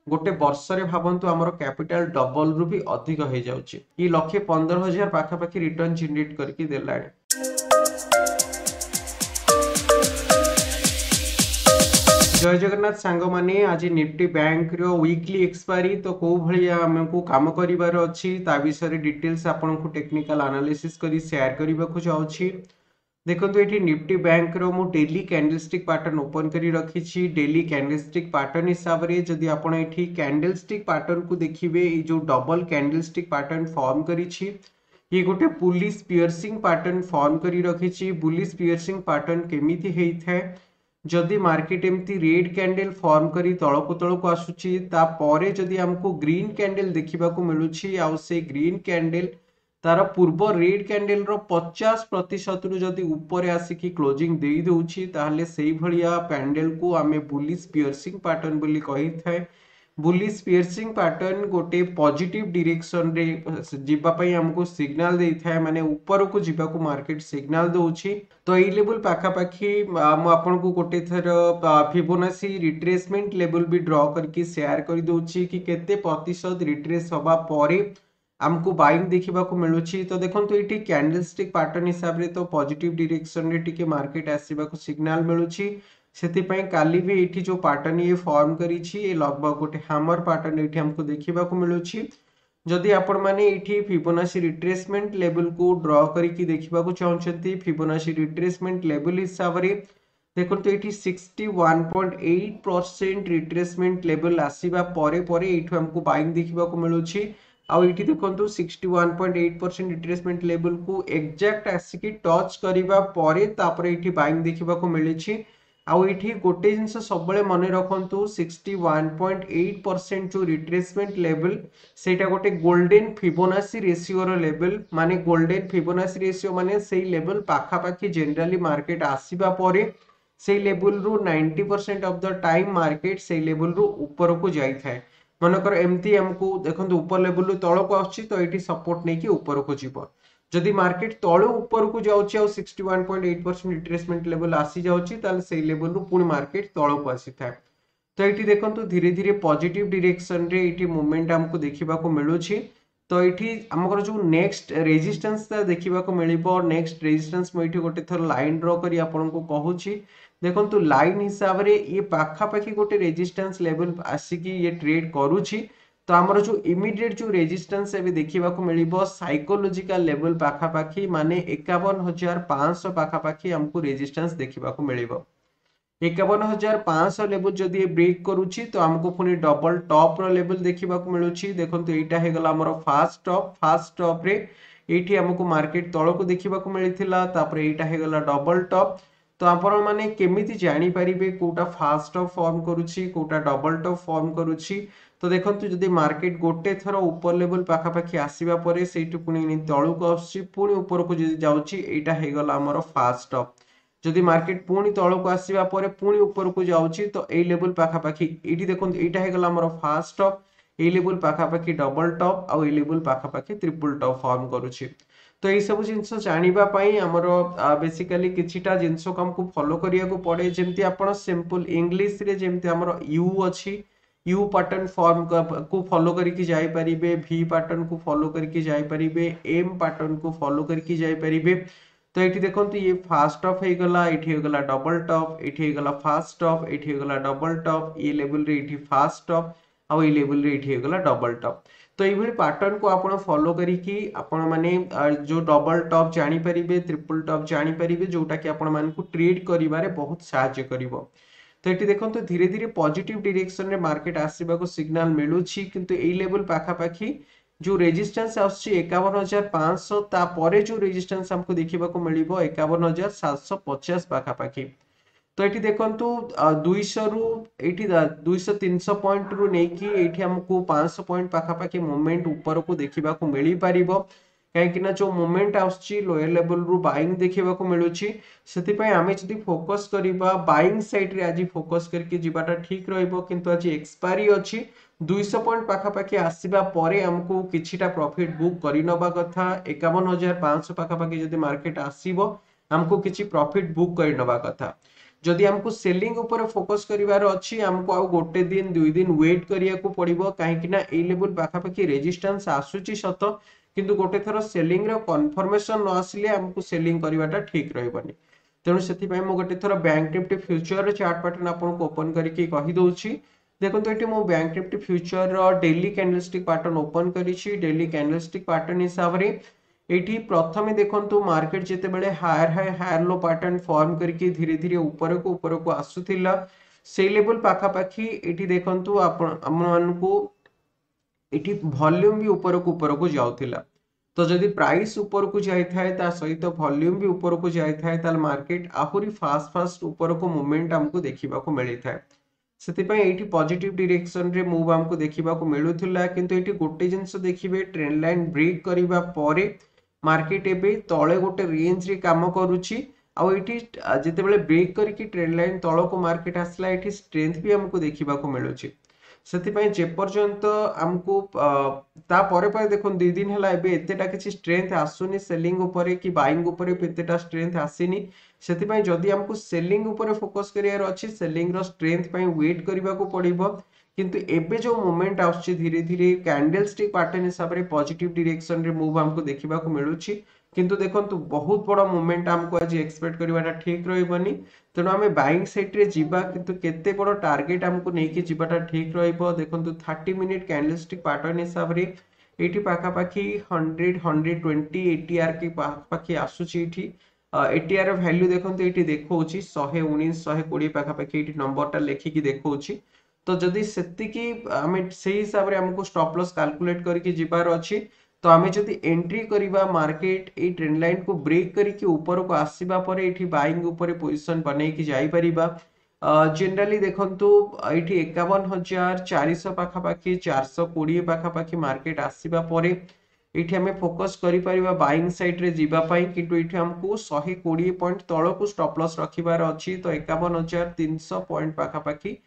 गोटे वर्ष रे भाबंतु हमर कैपिटल डबल रु भी अधिक हो जाउची। ये 1,15,000 पाखापाखी रिटर्न जनरेट करके देलाणी। जय जगन्नाथ सांग माने आज निफ्टी बैंक रो वीकली एक्सपायरी तो को भली हमको काम करिवार अछि ता विषय डिटेल्स आपन को टेक्निकल एनालिसिस करी शेयर करबा को जाउछि। देखंतु एठी निफ्टी बैंक रो मु डेली कैंडलस्टिक पैटर्न ओपन करी रखी छी। डेली कैंडलस्टिक पैटर्न हिसाब रे जदि आपण एठी कैंडलस्टिक पैटर्न को देखिबे ए जो डबल कैंडलस्टिक पैटर्न फॉर्म करी छी ये गोटे बुलिश पियर्सिंग पैटर्न फॉर्म करी रखी छी। बुलिश पियर्सिंग पैटर्न केमिति हेइ थाए जदि मार्केट एमती रेड कैंडल फॉर्म करी तळको आसुची ता परे जदि हमको ग्रीन कैंडल देखिबा को मिलुची आ से ग्रीन कैंडल तार पूर्व रेड कैंडल रो 50% रु जदि ऊपर आसिकी क्लोजिंग देई दउची ताहले सेही भलिया कैंडल को आमे बुलिश पियर्सिंग पैटर्न बोली कहि थाए। बुलिश पियर्सिंग पैटर्न गोटे पॉजिटिव डायरेक्शन रे जिबा पई हमको सिग्नल देई थाए माने ऊपर को जिबा को मार्केट सिग्नल दउची। तो ए लेवल पाखा पाखी मु आपन को गोटे थर फिबोनाची रिट्रेसमेंट लेवल भी ड्रॉ करके शेयर कर दउची कि केते प्रतिशत रिट्रेस हबा परे हमको बाइंग देखिबा को मिलुची। तो देखंतु एठी कैंडलस्टिक पैटर्न हिसाब रे तो पॉजिटिव डायरेक्शन रे टिके मार्केट आसीबा को सिग्नल मिलुची। सेति पई काली भी एठी जो पैटर्न ये फॉर्म करी छी ए लगभग गोटे हैमर पैटर्न एठी हमको देखिबा को मिलुची। जदि आपण माने एठी फिबोनाची रिट्रेसमेंट लेवल को ड्रॉ करिकि देखिबा को चाहउछंती फिबोनाची रिट्रेसमेंट लेवल हिसाब रे देखंतु एठी 61.8% रिट्रेसमेंट लेवल आसीबा परे परे एठु हमको बाइंग देखिबा को मिलुची। आ एठी देखंतु 61.8% रिट्रेसमेंट लेवल को एग्जैक्ट आसिकी टच करिबा परे तापर एठी बाइंग देखिबा को मिलिछि। आ एठी गोटे जिंस सबले मने रखंतु 61.8% जो रिट्रेसमेंट लेवल सेटा गोटे गोल्डन फिबोनाची रेशियो रो लेवल माने गोल्डन फिबोनाची रेशियो माने सेही लेवल पाखा पाखी जनरली मार्केट आसीबा परे सेही लेवल रो 90% ऑफ द टाइम मार्केट सेही लेवल रो ऊपर को जाई थाए। मनकर एमती हमको देखंतु ऊपर लेवल रो तळ को आछि तो एठी सपोर्ट नै कि ऊपर को जीवो। जदि मार्केट तळो ऊपर को जाउछि और 61.8% रिट्रेसमेंट लेवल आसी जाउछि ताले सेही लेवल रो पुनी मार्केट तळ को आसी थाए। तो एठी देखंतु धीरे धीरे पॉजिटिव डायरेक्शन रे एठी मूवमेंट हमको देखिबा को मिलुछि। तो एठी हमकर जो नेक्स्ट रेजिस्टेंस ता देखिबा को मिलिबो। नेक्स्ट रेजिस्टेंस म एठी गोटे थर लाइन ड्रॉ करी आपन को कहूछि। देखंतु लाइन हिसाब रे ये पाखा पाखी गोटे रेजिस्टेंस लेवल आसिकी ये ट्रेड करूछि। तो हमर जो इमीडिएट जो रेजिस्टेंस एबे देखिबा को मिलिबो साइकोलॉजिकल लेवल पाखा पाखी माने 51,500 पाखा पाखी हमको रेजिस्टेंस देखिबा को मिलिबो। 51,500 लेवल जदि ये ब्रेक करूछि तो हमको पुनी डबल टॉप रो लेवल देखिबा को मिलुछि। देखंतु एटा हे गला हमर फास्ट टॉप रे एठी हमको मार्केट तळ को देखिबा को मिलिथिला तापर एटा हे गला डबल टॉप। तो आपण माने केमिति जानि परिबे कोटा फास्ट टॉप फॉर्म करूछि कोटा डबल टॉप फॉर्म करूछि। तो देखंतु जदि मार्केट गोटे थरो ऊपर लेवल पाखा पाखी आसीबा परे सेटु पुनी तळु को आछि पुनी ऊपर को जदि जाउछि एटा हे गला हमर फास्ट टॉप। जदि मार्केट पुनी तळ को आसीबा परे पुनी ऊपर को जाउछि तो ए लेवल पाखा पाखी एठी देखंतु एटा हे गला हमर फास्ट टॉप ए लेवल पाखा पाखी डबल टॉप आ ए लेवल पाखा पाखी ट्रिपल टॉप फॉर्म करूछि। तो ये सब जिंस जानिबा पई हमरो बेसिकली किछिटा जिंस को हमको फॉलो करिया को पड़े जेमति आपण सिंपल इंग्लिश रे जेमति हमरो यू अछि यू पैटर्न फॉर्म को फॉलो करके जाई परिबे वी पैटर्न को फॉलो करके जाई परिबे एम पैटर्न को फॉलो करके जाई परिबे। तो एठी देखंतु ये फास्ट टॉप हे गला एठी हे गला डबल टॉप एठी हे गला फास्ट टॉप एठी हे गला डबल टॉप ये लेवल रे एठी फास्ट टॉप आ ये लेवल रे एठी हे गला डबल टॉप। तो ये पैटर्न को आपण फॉलो करिकि आपण माने जो डबल टॉप जानि परिबे ट्रिपल टॉप जानि परिबे जोटा कि आपण मान को ट्रेड करिवारे बहुत सहायता करिवो। तो एठी देखंतु धीरे धीरे पॉजिटिव डायरेक्शन रे मार्केट आसीबा को सिग्नल मिलुछि किंतु ए लेवल पाखा पाखी जो रेजिस्टेंस आछि 51,500 ता परे जो रेजिस्टेंस हमको देखिबा को मिलिबो 51,750 पाखा पाखी। तो एठी देखंतु 200 रु एठी 200-300 पॉइंट रु नै कि एठी हमको 500 पॉइंट पाखा पाखी मूवमेंट ऊपर को देखिबा को मिली परिबो। कहीं कि ना जो मूवमेंट आछि लोअर लेवल रु बाइंग देखिबा को मिलुछि सेति पई आमे जदी फोकस करिबा बाइंग साइड रे आज फोकस करके जिबाटा ठीक रहइबो। किंतु आज एक्सपायरी अछि 200 पॉइंट पाखा पाखी आसीबा परे हमको किछिटा प्रॉफिट बुक करि नबा कथा 51,500 पाखा पाखी जदी मार्केट आसीबो हमको किछि प्रॉफिट बुक करि नबा कथा। जदि हमको सेलिंग ऊपर फोकस करिवार अछि हमको आ गोटे दिन 2 दिन वेट करिया को पड़िबो काहे ना ए लेवल पाखापाखी रेजिस्टेंस आसुची सत किंतु गोटे थर सेलिंग रो कन्फर्मेशन न आसिले हमको सेलिंग करिवाटा ठीक रहबनी तेणु से मु गोटे थर bank Nifty future chart pattern आपको ओपन करके कहि दउछि देखो ये मो bank Nifty future daily candlestick pattern open करी डेली कैंडलस्टिक पैटर्न हिसाब से एठी प्रथमे देखंतु मार्केट जेते बेले higher high higher low pattern form करके धीरे धीरे ऊपर को आसुथिला से लेवल पाखापाखी एठी देखंतु आपण हमनको एठी वॉल्यूम भी ऊपर को जाउथिला तो जदि प्राइस ऊपर को जाई थाए ता सहित वॉल्यूम भी ऊपर को जाई थाए ताल मार्केट आहुरी फास्ट फास्ट ऊपर को मूवमेंट हमको देखिबा को मिली थाए सेतिपय एठी पॉजिटिव डायरेक्शन रे मूव हमको देखिबा को मिलुथिला किंतु एठी गोटे जिंस देखिबे ट्रेंड लाइन ब्रेक करिबा परे मार्केट एबे तळे गोटे रेंज रे काम करूची आ एठी जेतेबेले ब्रेक करके ट्रेंड लाइन तळ को मार्केट आसला एठी स्ट्रेंथ भी हमको देखिबा को मिलुची सेतिपय जे पर्यंत हमको ता परे परे देखोन 2 दिन हला एबे एतेटा किछि स्ट्रेंथ आसुनी सेलिंग ऊपर कि बाइंग ऊपर एतेटा स्ट्रेंथ आसीनी सेतिपय जदि हमको सेलिंग ऊपर फोकस करियार अछि सेलिंग रो स्ट्रेंथ पय वेट करिबा को पड़िबो किंतु एबे जो मोमेंट आउछि धीरे धीरे कैंडलस्टिक पैटर्न हिसाब रे पॉजिटिव डायरेक्शन रे मूव हमको देखिबा को मिलुछि किंतु देखंतु बहुत बड़ा मोमेंट हमको आज एक्सपेक्ट करिवाटा ठीक रहइबनी तेणु आमे बाइंग साइड रे जिबा किंतु केते बड़ टार्गेट हमको नेकी जिबाटा ठीक रहइबो देखंतु 30 मिनिट कैंडलस्टिक पैटर्न हिसाब रे एठी पाखा पाखी 100 120 एटीआर के पाखा आसुछि एठी एटीआर वैल्यू देखंतु एठी देखौछि 119 120 पाखा पाखी एठी नंबरटा लेखिकी देखौछि तो जदि सेतिकी आमे सेही हिसाब रे हमको स्टॉप लॉस कैलकुलेट करके जिबार अछि तो आमे जदि एंट्री करिबा मार्केट ए ट्रेंड लाइन को ब्रेक करके ऊपर को आसीबा परे एठी बाइंग ऊपर पोजीशन बनै कि जाई परिबा जनरली देखंतु एठी 51400 पाखा पाखी 420 पाखा पाखी मार्केट आसीबा परे एठी हमें फोकस करि परिबा बाइंग साइड रे जिबा पई किंतु एठी हमको 120 पॉइंट तळ को स्टॉप लॉस रखिबार अछि तो 51300 पॉइंट पाखा पाखी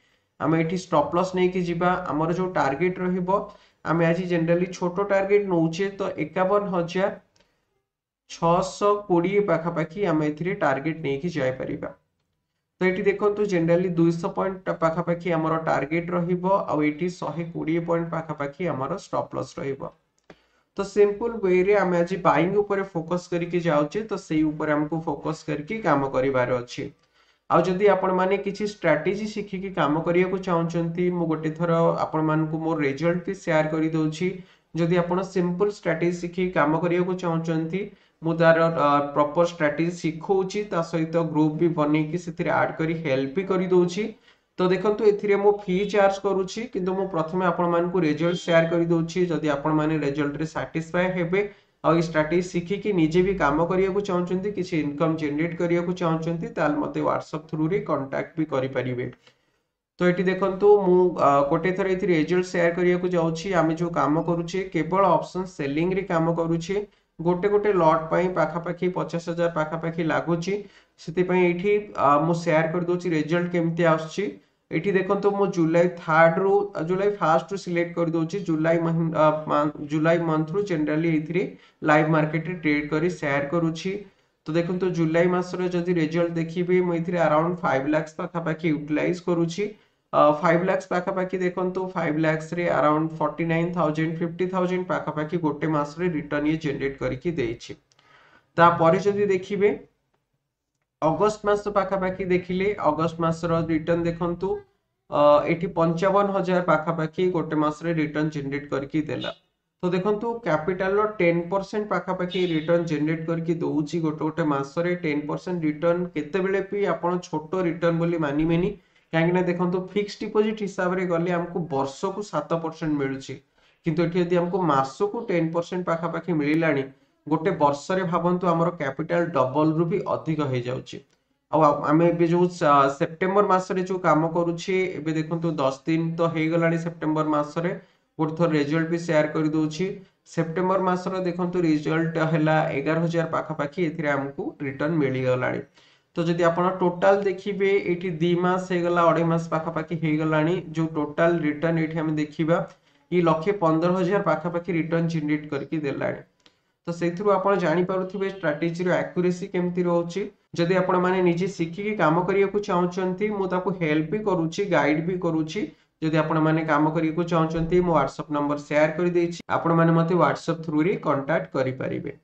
आमे एठी स्टॉप लॉस नै कि जिबा हमर जो टारगेट रहिबो आमे आज जनरली छोटो टारगेट नौचे तो 51620 पाखा पाखी आमे एथिरे टारगेट नै कि जाय परिबा तो एठी देखंतु जनरली 200 पॉइंट पाखा पाखी हमर टारगेट रहिबो आ एठी 120 पॉइंट पाखा पाखी हमर स्टॉप लॉस रहिबो तो सिंपल वे रे आमे आज बाइंग ऊपर फोकस करके जाउचे तो सेही ऊपर हमको फोकस करके काम करिवार अछि आ जदि आपण माने किछि स्ट्रेटजी सिखि के काम करिया को चाहउचंती मु गोटे थरो आपण मान को मोर रिजल्ट भी शेयर करि दोछि जदि आपण सिंपल स्ट्रेटजी सिखि काम करिया को चाहउचंती मु तार प्रॉपर स्ट्रेटजी सिखौछि ता सहित ग्रुप भी बनै कि सेथिरे ऐड करी हेल्प भी करि दोछि तो देखंतु एथिरे मु फी चार्ज करूछि किंतु मु प्रथमे आपण मान को रिजल्ट शेयर करि दोछि जदि आपण माने रिजल्ट रे सैटिस्फाई हेबे आ ई स्ट्रेटजी सिखि कि निजे भी काम करिया को चाहउचंती किछि इनकम जनरेट करिया को चाहउचंती ताल मते WhatsApp थ्रू रे कांटेक्ट भी करि परिबे तो एटी देखंतु मु कोटे थरे एथि रिजल्ट शेयर करिया को जाउछि आमे जो काम करूछि केवल ऑप्शन सेलिंग रे काम करूछि गोटे गोटे लॉट पई पाखा पाखी 50000 पाखा पाखी लागुछि सेति पई एठी मु शेयर कर दोछि रिजल्ट केमति आउछि एठी देखंतु मु जुलाई 3 रु जुलाई 1 रु सिलेक्ट कर दोछि जुलाई मंथ रु जनरली एथिरे लाइव मार्केट रे ट्रेड करी शेयर करूछि तो देखंतु जुलाई मास रे जदि रिजल्ट देखिबे मु एथिरे अराउंड 5 लाख पाखा पाखी यूटिलाइज करूछि 5 लाख पाखा पाखी देखंतु 5 लाख रे अराउंड 49000 50000 पाखा पाखी गोटे मास रे रिटर्न ये जनरेट करके देछि ता परे जदि देखिबे अगस्त मास पाखा पाखी देखिले अगस्त मास रो रिटर्न देखंतु एठी 55000 पाखा पाखी गोटे मास रे रिटर्न जनरेट करके देला तो देखंतु कैपिटल रो 10% पाखा पाखी रिटर्न जनरेट करके दोउची गोटे गोटे मास रे 10% रिटर्न केते बेले पी आपण छोटो रिटर्न बोली मानिमेनी काहे ना देखंतु फिक्स डिपॉजिट हिसाब रे गले हमको वर्ष को 7% मिलुची किंतु एठी यदि हमको मास को 10% पाखा पाखी मिलिलानी गोटे वर्ष रे भाबंतु हमरो कैपिटल डबल रु भी अधिक हो जाउची आ आमे बे जो सितंबर मास रे जो काम करूची एबे देखंतु 10 दिन तो हे गलानी सितंबर मास रे गोटे थोर रिजल्ट भी शेयर कर दोछि सितंबर मास रे देखंतु रिजल्ट हला 11000 पाखा पाखी एथिरे हमको रिटर्न मिली गलानी तो जदि आपण टोटल देखिबे एठी 2 मास हे गला 2.5 मास पाखा पाखी हे गलानी जो टोटल रिटर्न एठी हम देखिबा ई 1,15,000 पाखा पाखी रिटर्न जनरेट करके देलानी तो सेथिरु आपण जानि पारुथिबे स्ट्रैटेजी रो एक्यूरेसी केमति रहउची। जदि आपण माने निजे शिखिकी काम करियाकू चाहुचंती मु ताकू हेल्प भी करूची गाइड भी करूची। जदि आपण माने काम करियाकू चाहुचंती मो व्हाट्सएप नंबर शेयर करि देछि, आपण माने मते व्हाट्सएप थ्रू रे कांटेक्ट करि परिबे।